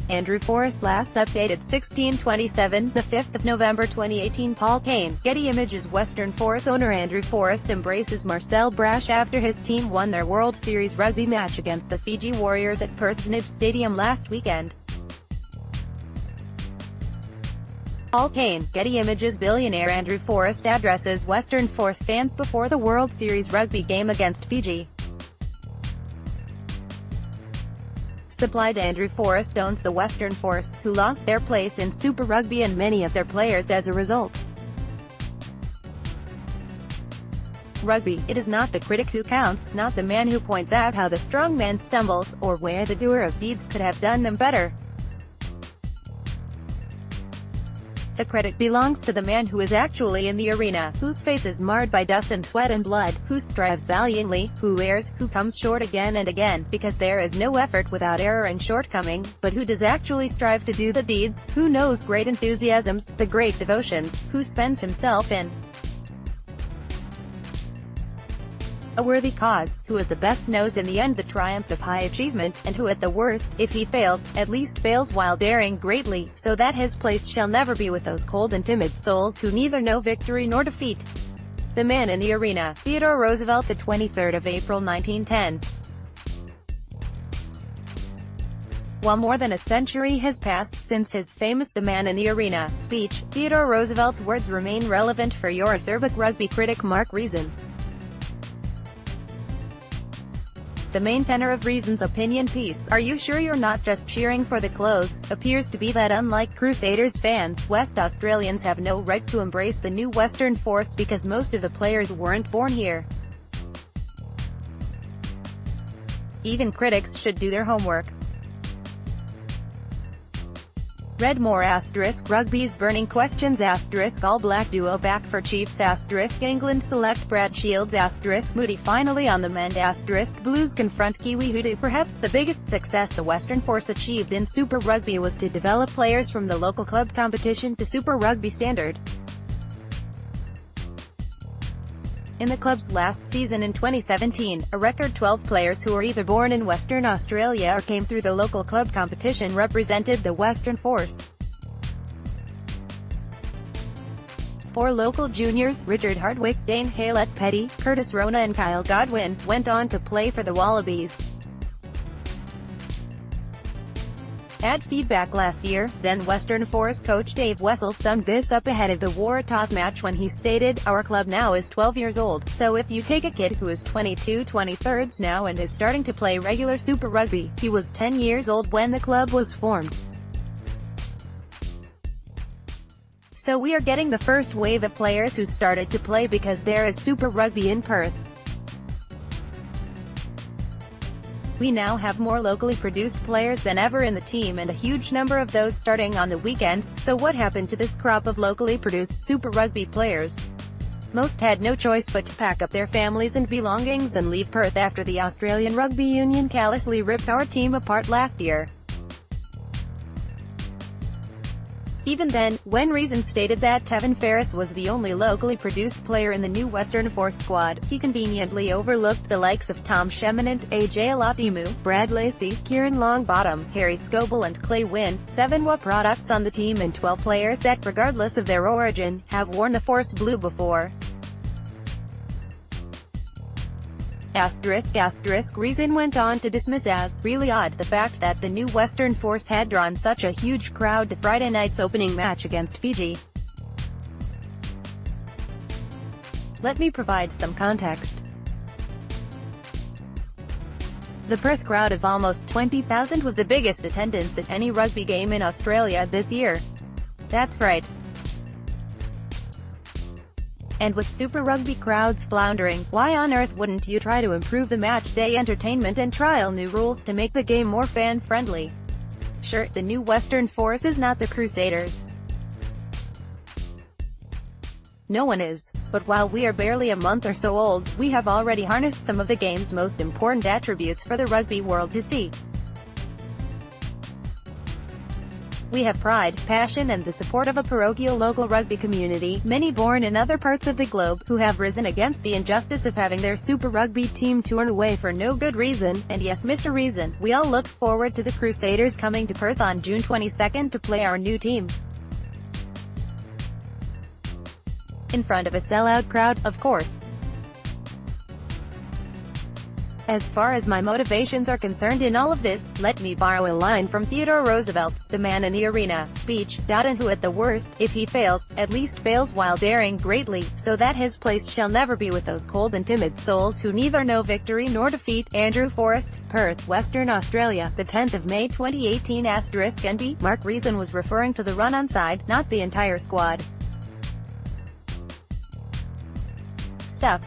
Andrew Forrest last updated 1627, the 5th of November 2018. Paul Kane, Getty Images. Western Force owner Andrew Forrest embraces Marcel Brache after his team won their World Series Rugby match against the Fiji Warriors at Perth's Nib Stadium last weekend. Paul Kane, Getty Images. Billionaire Andrew Forrest addresses Western Force fans before the World Series Rugby game against Fiji. Supplied. Andrew Forrest owns the Western Force, who lost their place in Super Rugby and many of their players as a result. Rugby, it is not the critic who counts, not the man who points out how the strong man stumbles, or where the doer of deeds could have done them better. The credit belongs to the man who is actually in the arena, whose face is marred by dust and sweat and blood, who strives valiantly, who errs, who comes short again and again, because there is no effort without error and shortcoming, but who does actually strive to do the deeds, who knows great enthusiasms, the great devotions, who spends himself in a worthy cause, who at the best knows in the end the triumph of high achievement, and who at the worst, if he fails, at least fails while daring greatly, so that his place shall never be with those cold and timid souls who neither know victory nor defeat. The Man in the Arena. Theodore Roosevelt, the 23rd of April 1910. While more than a century has passed since his famous "The Man in the Arena" speech, Theodore Roosevelt's words remain relevant for your acerbic rugby critic Mark Reason. The main tenor of Reason's opinion piece, "Are you sure you're not just cheering for the clothes?" appears to be that unlike Crusaders fans, West Australians have no right to embrace the new Western Force because most of the players weren't born here. Even critics should do their homework. Read more *, Rugby's burning questions *, All Black duo back for Chiefs *, England select Brad Shields *, Moody finally on the mend *, Blues confront Kiwi hoodoo. Perhaps the biggest success the Western Force achieved in Super Rugby was to develop players from the local club competition to Super Rugby standard. In the club's last season in 2017, a record 12 players who were either born in Western Australia or came through the local club competition represented the Western Force. 4 local juniors, Richard Hardwick, Dane Haylett-Petty, Curtis Rona and Kyle Godwin, went on to play for the Wallabies. Ad feedback. Last year, then Western Force coach Dave Wessel summed this up ahead of the Waratahs match when he stated, "Our club now is 12 years old, so if you take a kid who is 22-23 now and is starting to play regular Super Rugby, he was 10 years old when the club was formed. So we are getting the first wave of players who started to play because there is Super Rugby in Perth. We now have more locally produced players than ever in the team and a huge number of those starting on the weekend, so what happened to this crop of locally produced Super Rugby players? Most had no choice but to pack up their families and belongings and leave Perth after the Australian Rugby Union callously ripped our team apart last year." Even then, when Reason stated that Tevin Ferris was the only locally produced player in the new Western Force squad, he conveniently overlooked the likes of Tom Sheminant, AJ Alatimu, Brad Lacey, Kieran Longbottom, Harry Scoble and Clay Wynn, 7 WA products on the team and 12 players that, regardless of their origin, have worn the Force blue before. Reason went on to dismiss as really odd the fact that the new Western Force had drawn such a huge crowd to Friday night's opening match against Fiji. Let me provide some context. The Perth crowd of almost 20,000 was the biggest attendance at any rugby game in Australia this year. That's right. And with Super Rugby crowds floundering, why on earth wouldn't you try to improve the match day entertainment and trial new rules to make the game more fan-friendly? Sure, the new Western Force is not the Crusaders. No one is. But while we are barely a month or so old, we have already harnessed some of the game's most important attributes for the rugby world to see. We have pride, passion and the support of a parochial local rugby community, many born in other parts of the globe, who have risen against the injustice of having their Super Rugby team torn away for no good reason. And yes, Mr. Reason, we all look forward to the Crusaders coming to Perth on June 22nd to play our new team. In front of a sellout crowd, of course. As far as my motivations are concerned in all of this, let me borrow a line from Theodore Roosevelt's "The Man in the Arena" speech, and who at the worst, if he fails, at least fails while daring greatly, so that his place shall never be with those cold and timid souls who neither know victory nor defeat. Andrew Forrest, Perth, Western Australia, the 10th of May 2018 *NB. Mark Reason was referring to the run-on side, not the entire squad. Stuff.